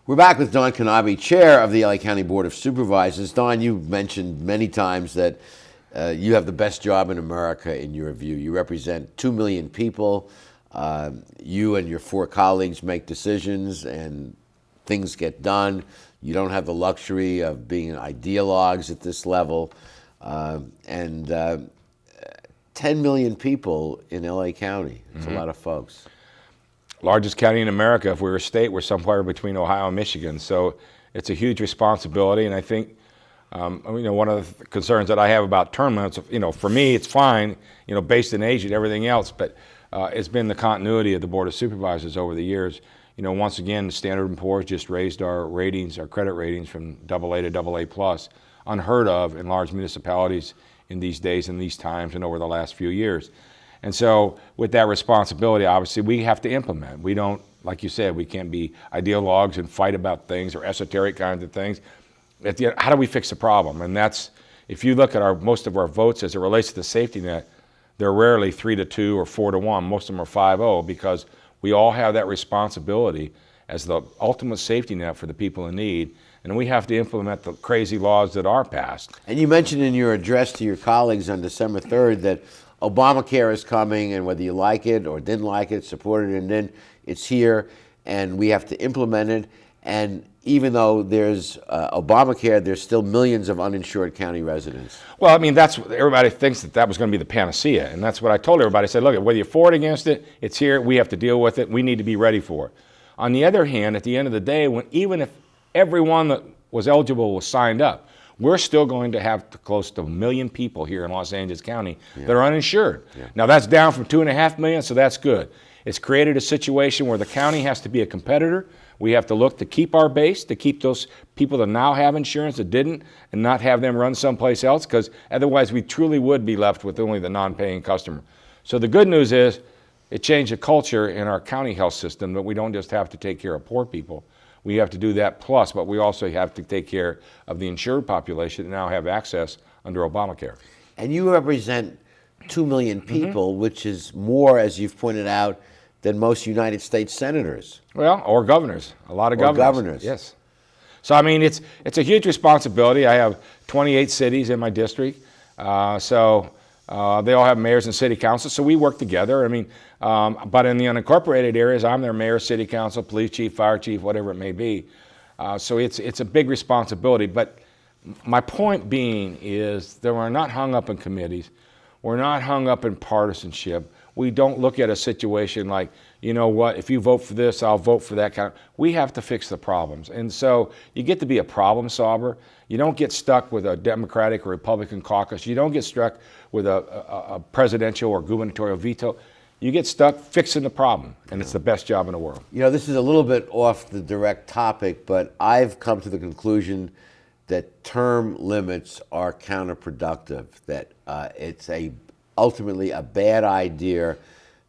We're back with Don Knabe, Chair of the LA County Board of Supervisors. Don, you've mentioned many times that you have the best job in America in your view. You represent 2 million people. You and your 4 colleagues make decisions and things get done. You don't have the luxury of being ideologues at this level. 10 million people in LA County. It's a lot of folks. Largest county in America. If we were a state, we're somewhere between Ohio and Michigan. So it's a huge responsibility. And I think, one of the concerns that I have about term limits, for me, it's fine, based in age and everything else. But it's been the continuity of the Board of Supervisors over the years. Once again, Standard & Poor's just raised our ratings, our credit ratings from AA to AA+, unheard of in large municipalities in these days and these times and over the last few years. And so with that responsibility, obviously, we have to implement. We don't, like you said, we can't be ideologues and fight about things or esoteric kinds of things. At the end, how do we fix the problem? And that's, if you look at most of our votes as it relates to the safety net, they're rarely 3-2 or 4-1. Most of them are 5-0 because we all have that responsibility as the ultimate safety net for the people in need. And we have to implement the crazy laws that are passed. And you mentioned in your address to your colleagues on December 3rd that Obamacare is coming, and whether you like it or didn't like it, supported it, and then it's here, and we have to implement it. And even though there's Obamacare, there's still millions of uninsured county residents. Well, that's everybody thinks that was going to be the panacea, and that's what I told everybody. I said, look, whether you're for it or against it, it's here. We have to deal with it. We need to be ready for it. On the other hand, at the end of the day, even if everyone that was eligible was signed up, we're still going to have close to 1 million people here in Los Angeles County that are uninsured. Yeah. Now, that's down from 2.5 million, so that's good. It's created a situation where the county has to be a competitor. We have to look to keep our base, to keep those people that now have insurance that didn't, and not have them run someplace else, because otherwise we truly would be left with only the non-paying customer. So the good news is it changed the culture in our county health system that we don't just have to take care of poor people. We have to do that plus, but we also have to take care of the insured population that now have access under Obamacare. And you represent 2 million people, which is more, as you've pointed out, than most United States senators. Well, or governors, a lot of governors. Governors. Yes. So, it's a huge responsibility. I have 28 cities in my district. They all have mayors and city councils, so we work together. But in the unincorporated areas, I'm their mayor, city council, police chief, fire chief, whatever it may be. So it's a big responsibility. But my point being is that we're not hung up in committees. We're not hung up in partisanship. We don't look at a situation like, if you vote for this, I'll vote for that. We have to fix the problems. And so you get to be a problem solver. You don't get stuck with a Democratic or Republican caucus. You don't get stuck with a presidential or gubernatorial veto. You get stuck fixing the problem, and it's the best job in the world. This is a little bit off the direct topic, but I've come to the conclusion that term limits are counterproductive, that it's ultimately a bad idea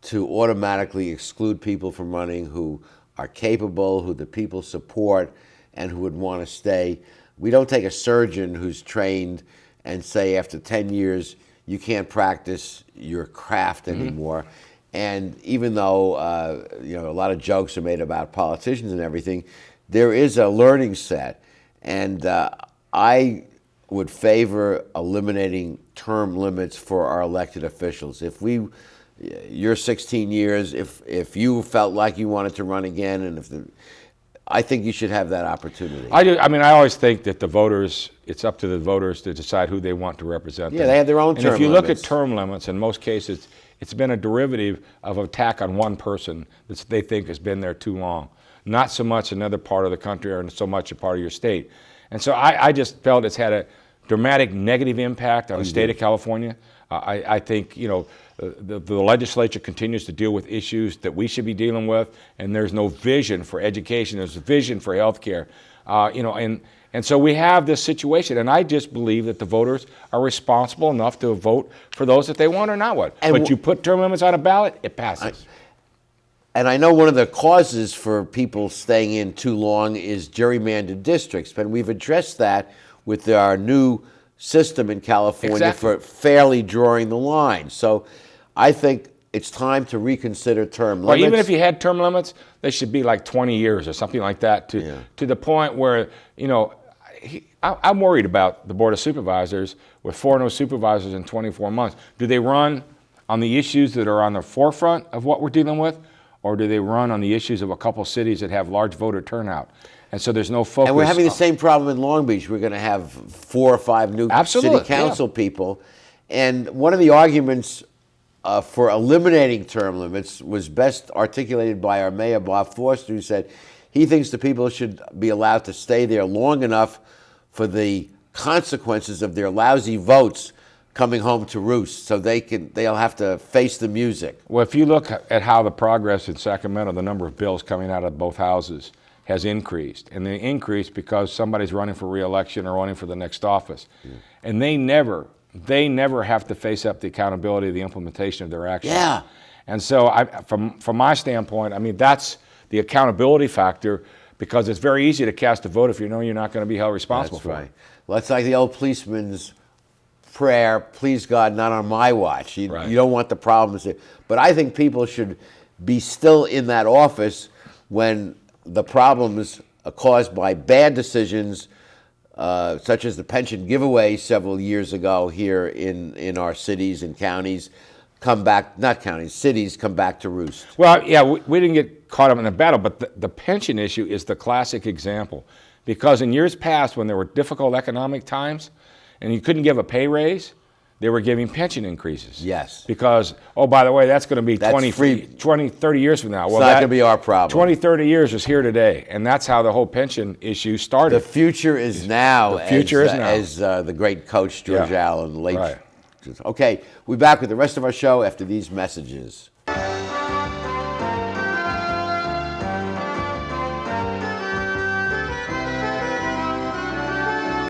to automatically exclude people from running who are capable, who the people support, and who would want to stay. We don't take a surgeon who's trained and say after 10 years, you can't practice your craft anymore. And even though a lot of jokes are made about politicians and everything, there is a learning set. And I would favor eliminating term limits for our elected officials. You're 16 years, if you felt like you wanted to run again, and I think you should have that opportunity. I do. I always think that it's up to the voters to decide who they want to represent them. Yeah, they have their own term limits. And if you look at term limits, in most cases, it's been a derivative of attack on one person that they think has been there too long. Not so much another part of the country or so much a part of your state. And so I just felt it's had a dramatic negative impact on the state of California. I think, the legislature continues to deal with issues that we should be dealing with, and there's no vision for education. There's a vision for health care. And so we have this situation, and I just believe that the voters are responsible enough to vote for those that they want or not want. But you put term limits on a ballot, it passes. And I know one of the causes for people staying in too long is gerrymandered districts, but we've addressed that with our new system in California for fairly drawing the line. So I think it's time to reconsider term limits. Well, even if you had term limits, they should be like 20 years or something like that to the point where, you know, I'm worried about the Board of Supervisors with 4 new supervisors in 24 months. Do they run on the issues that are on the forefront of what we're dealing with, or do they run on the issues of a couple cities that have large voter turnout? And so there's no focus. And we're having the same problem in Long Beach. We're going to have 4 or 5 new city council people. And one of the arguments for eliminating term limits was best articulated by our mayor, Bob Foster, who said he thinks the people should be allowed to stay there long enough for the consequences of their lousy votes coming home to roost, so they'll have to face the music. Well, if you look at how the progress in Sacramento, the number of bills coming out of both houses has increased, and they increased because somebody's running for re-election or running for the next office, and they never have to face up the accountability of the implementation of their actions. Yeah. And so, from my standpoint, I mean, that's the accountability factor, because it's very easy to cast a vote if you know you're not going to be held responsible for it. Well, it's like the old policeman's prayer, please God, not on my watch. You don't want the problems. But I think people should be still in that office when the problems are caused by bad decisions, such as the pension giveaway several years ago here in our cities and counties, cities come back to roost. Well, yeah, we didn't get caught up in the battle, but the pension issue is the classic example. Because in years past, when there were difficult economic times and you couldn't give a pay raise, they were giving pension increases. Yes. Because, oh, by the way, that's going to be 20, 30 years from now. Well, it's not going to be our problem. 20, 30 years is here today, and that's how the whole pension issue started. The future is now, the future is now. As the great coach George Allen, late. Right. Okay, we'll be back with the rest of our show after these messages.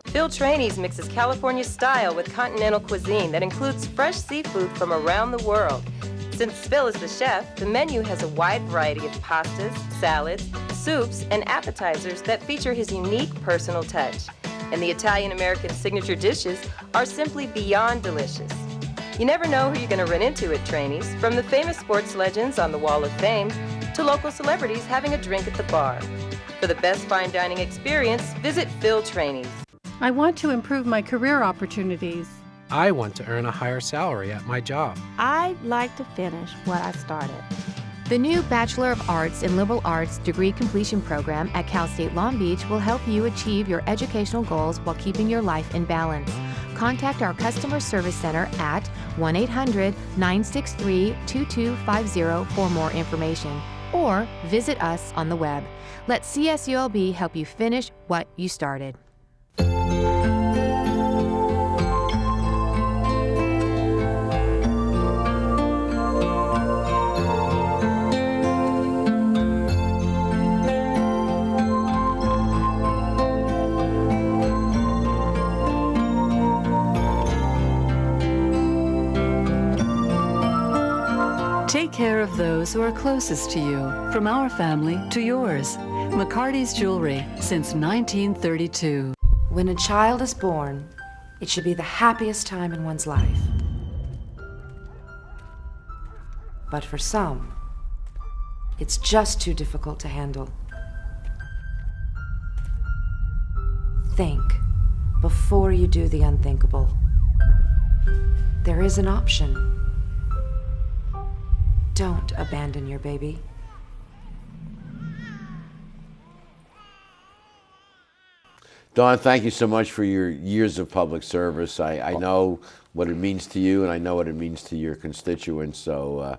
Phil Trainees mixes California style with continental cuisine that includes fresh seafood from around the world. Since Phil is the chef, the menu has a wide variety of pastas, salads, soups, and appetizers that feature his unique personal touch. And the Italian-American signature dishes are simply beyond delicious. You never know who you're going to run into at Trainees, from the famous sports legends on the Wall of Fame to local celebrities having a drink at the bar. For the best fine dining experience, visit Phil Trainees. I want to improve my career opportunities. I want to earn a higher salary at my job. I'd like to finish what I started. The new Bachelor of Arts in Liberal Arts degree completion program at Cal State Long Beach will help you achieve your educational goals while keeping your life in balance. Contact our customer service center at 1-800-963-2250 for more information, or visit us on the web. Let CSULB help you finish what you started. Take care of those who are closest to you, from our family to yours. McCarty's Jewelry, since 1932. When a child is born, it should be the happiest time in one's life. But for some, it's just too difficult to handle. Think before you do the unthinkable. There is an option. Don't abandon your baby. Don, thank you so much for your years of public service. I know what it means to you, and I know what it means to your constituents, so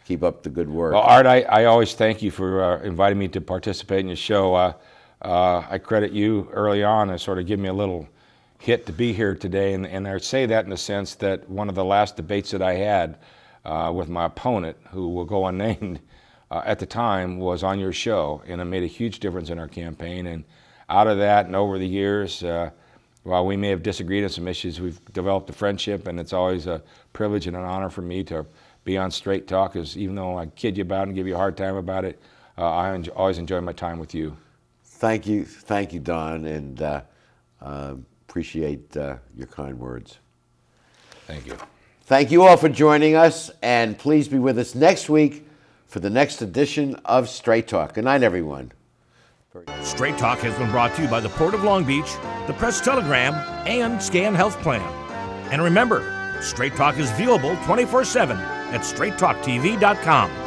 keep up the good work. Well, Art, I always thank you for inviting me to participate in your show. I credit you early on as sort of giving me a little hit to be here today, and I say that in the sense that one of the last debates that I had with my opponent, who will go unnamed, at the time was on your show, and it made a huge difference in our campaign. And out of that and over the years, while we may have disagreed on some issues, we've developed a friendship, and it's always a privilege and an honor for me to be on Straight Talk, because even though I kid you about it and give you a hard time about it, I always enjoy my time with you. Thank you, Don, and appreciate your kind words. Thank you. Thank you all for joining us, and please be with us next week for the next edition of Straight Talk. Good night, everyone. Straight Talk has been brought to you by the Port of Long Beach, the Press Telegram, and Scan Health Plan. And remember, Straight Talk is viewable 24/7 at straighttalktv.com.